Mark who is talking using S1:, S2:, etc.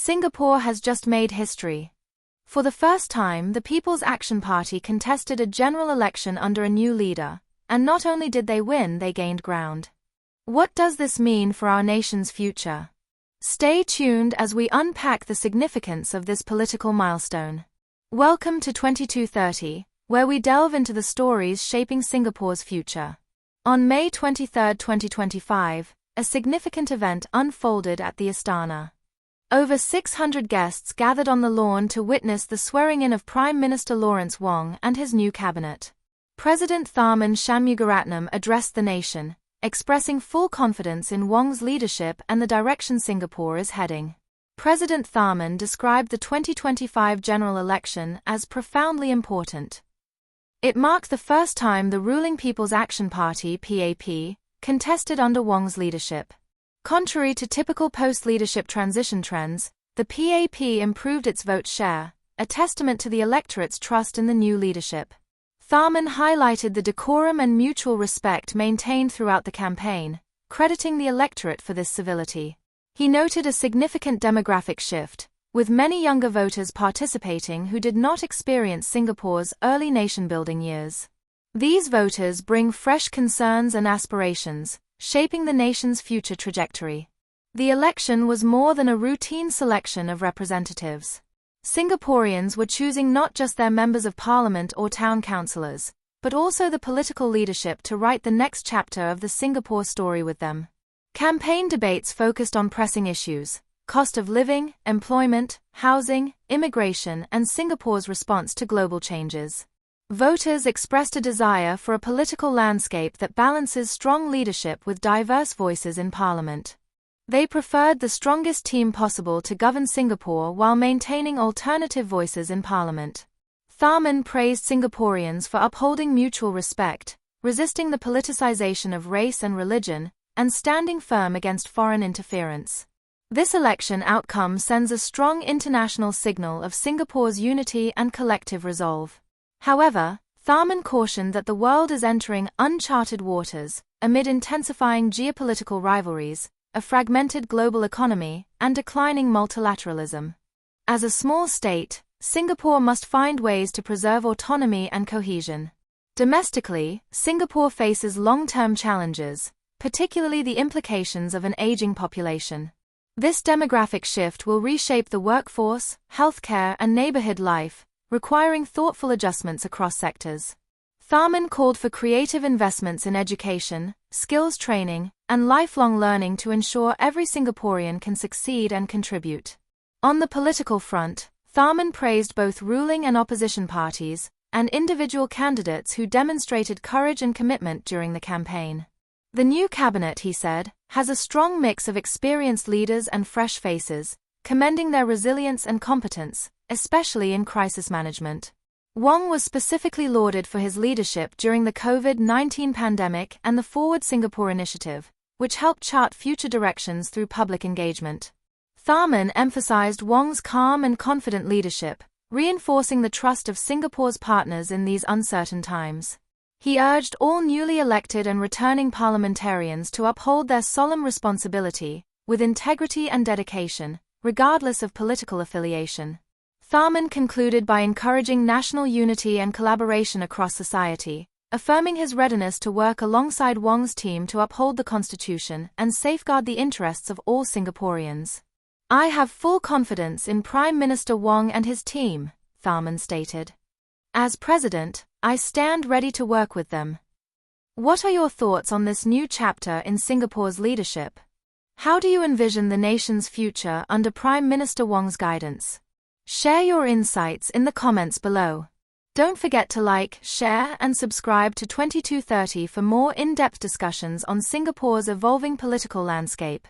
S1: Singapore has just made history. For the first time, the People's Action Party contested a general election under a new leader, and not only did they win, they gained ground. What does this mean for our nation's future? Stay tuned as we unpack the significance of this political milestone. Welcome to 2230, where we delve into the stories shaping Singapore's future. On May 23, 2025, a significant event unfolded at the Istana. Over 600 guests gathered on the lawn to witness the swearing-in of Prime Minister Lawrence Wong and his new cabinet. President Tharman Shanmugaratnam addressed the nation, expressing full confidence in Wong's leadership and the direction Singapore is heading. President Tharman described the 2025 general election as profoundly important. It marked the first time the ruling People's Action Party (PAP) contested under Wong's leadership. Contrary to typical post-leadership transition trends, the PAP improved its vote share, a testament to the electorate's trust in the new leadership. Tharman highlighted the decorum and mutual respect maintained throughout the campaign, crediting the electorate for this civility. He noted a significant demographic shift, with many younger voters participating who did not experience Singapore's early nation-building years. These voters bring fresh concerns and aspirations, shaping the nation's future trajectory. The election was more than a routine selection of representatives. Singaporeans were choosing not just their members of parliament or town councillors, but also the political leadership to write the next chapter of the Singapore story with them. Campaign debates focused on pressing issues: cost of living, employment, housing, immigration, and Singapore's response to global changes. Voters expressed a desire for a political landscape that balances strong leadership with diverse voices in parliament. They preferred the strongest team possible to govern Singapore while maintaining alternative voices in parliament. Tharman praised Singaporeans for upholding mutual respect, resisting the politicization of race and religion, and standing firm against foreign interference. This election outcome sends a strong international signal of Singapore's unity and collective resolve. However, Tharman cautioned that the world is entering uncharted waters, amid intensifying geopolitical rivalries, a fragmented global economy, and declining multilateralism. As a small state, Singapore must find ways to preserve autonomy and cohesion. Domestically, Singapore faces long-term challenges, particularly the implications of an aging population. This demographic shift will reshape the workforce, healthcare, and neighborhood life, requiring thoughtful adjustments across sectors. Tharman called for creative investments in education, skills training, and lifelong learning to ensure every Singaporean can succeed and contribute. On the political front, Tharman praised both ruling and opposition parties, and individual candidates who demonstrated courage and commitment during the campaign. The new cabinet, he said, has a strong mix of experienced leaders and fresh faces, commending their resilience and competence, especially in crisis management. Wong was specifically lauded for his leadership during the COVID-19 pandemic and the Forward Singapore initiative, which helped chart future directions through public engagement. Tharman emphasized Wong's calm and confident leadership, reinforcing the trust of Singapore's partners in these uncertain times. He urged all newly elected and returning parliamentarians to uphold their solemn responsibility, with integrity and dedication, regardless of political affiliation. Tharman concluded by encouraging national unity and collaboration across society, affirming his readiness to work alongside Wong's team to uphold the Constitution and safeguard the interests of all Singaporeans. "I have full confidence in Prime Minister Wong and his team," Tharman stated. "As President, I stand ready to work with them." What are your thoughts on this new chapter in Singapore's leadership? How do you envision the nation's future under Prime Minister Wong's guidance? Share your insights in the comments below. Don't forget to like, share, and subscribe to 2230 for more in-depth discussions on Singapore's evolving political landscape.